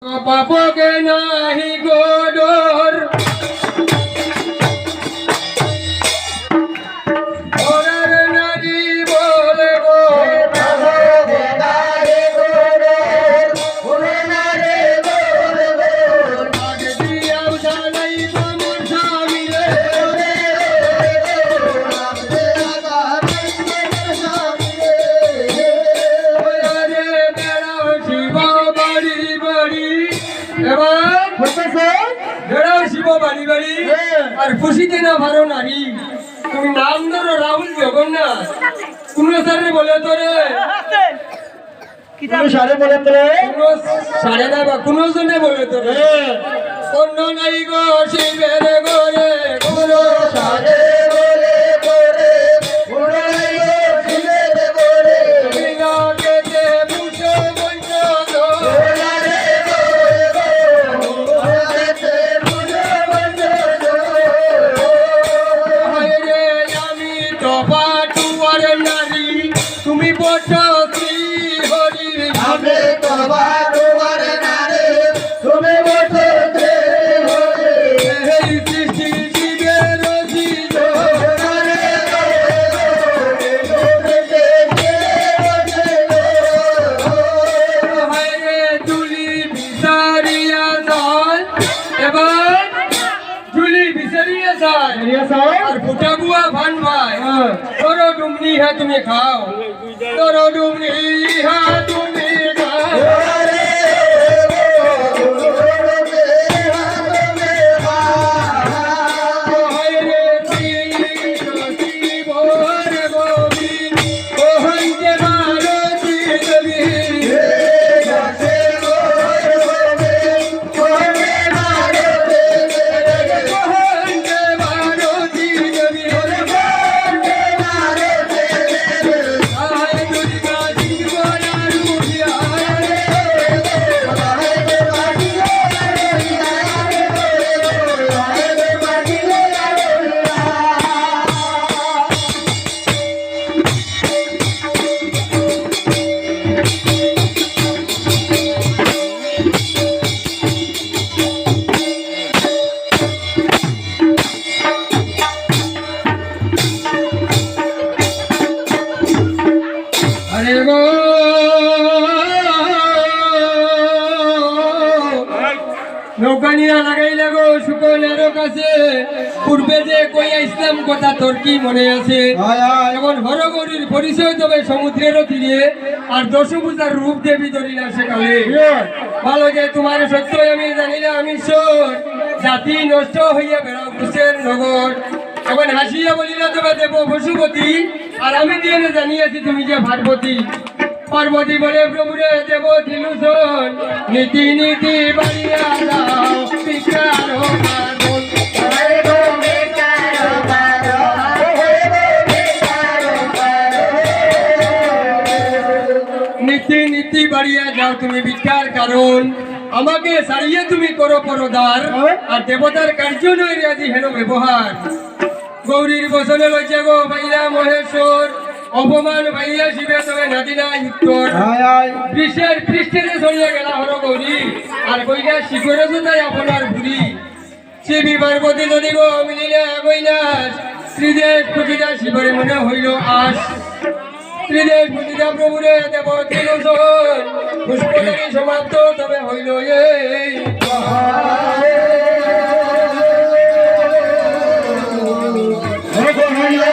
পাপকে নাহি গোডর ওরার নারী বলে গো পাপকে নাহি গোডর ওরার নারী বলে গো আগে দিয়া জানাই তোমার স্বামী রে আগে আগাই তোমার স্বামী রে ওরে বেড়াও শিব বাড়ি বাড়ি এবার বলতেছে বেড়াও শিব বাড়ি বাড়ি আর খুশিতে না ভালো নারী তুমি নাম ধরো রাহুল জগন্নাথ কোন সারে বলে তো রে কোন সারে বলে তো রে কোন সারে না বা কোন জনে বলে তো রে কোন নাই গো শিবের গোরে কোন সারে বলে তো রে কোন নাই গো শিবের গোরে বিনা কেতে মুছো বঞ্চো গো রে তুমি বটো শ্রী হরি আমি তোমার নারী তুমি বটো শ্রী হরি এই সৃষ্টি শিবের রচিত তুলি বিচারিয়া যায় এবার তুলি বিচারিয়া যায় আর ফুটা বুয়া ভান ভাই তোর ডুমনি হ্যাঁ তুমি খাও তোর ডুমনি হ্যাঁ তুমি খাও নৌকানিয়া লাগাইলে গো শুকনের কাছে পূর্বে যে কইয়া ইসলাম কথা তোর কি মনে আছে এমন হরগৌরীর পরিচয় তবে সমুদ্রের তীরে আর দশভূজার রূপ দেবী ধরিলা সেকালে ভালো যে তোমার সত্য আমি জানি না আমি ঈশ্বর জাতি নষ্ট হইয়া বেড়াও কুশের নগর এখন হাসিয়া বলিলা তবে দেব পশুপতি আর আমি দিয়ে জানিয়েছি তুমি যে পার্বতী পার্বতী বলে প্রভুরে দেব দিলুসন নীতি নীতি বাড়িয়া দাও বিচার নীতি নীতি বাড়িয়া যাও তুমি বিচার কারণ আমাকে সারিয়ে তুমি করো পরদার আর দেবতার কার্য নয় আজি হেন ব্যবহার গৌরীর বসনে লইছে গো ভাইরা মহেশ্বর অপমান ভাইয়া শিবে তবে নাদিনা উত্তর বিশ্বের পৃষ্ঠে চলিয়া গেলা হর গৌরী আর কইলা শিখরে তাই আপনার ভুরি শিবী পার্বতী যদি গো মিলিলে বৈনাশ শ্রীদেশ পুজিতা শিবরে মনে হইল আস শ্রীদেশ পুজিতা প্রভুরে দেব তিলোচন পুষ্পদানি সমাপ্ত তবে হইল এই হইল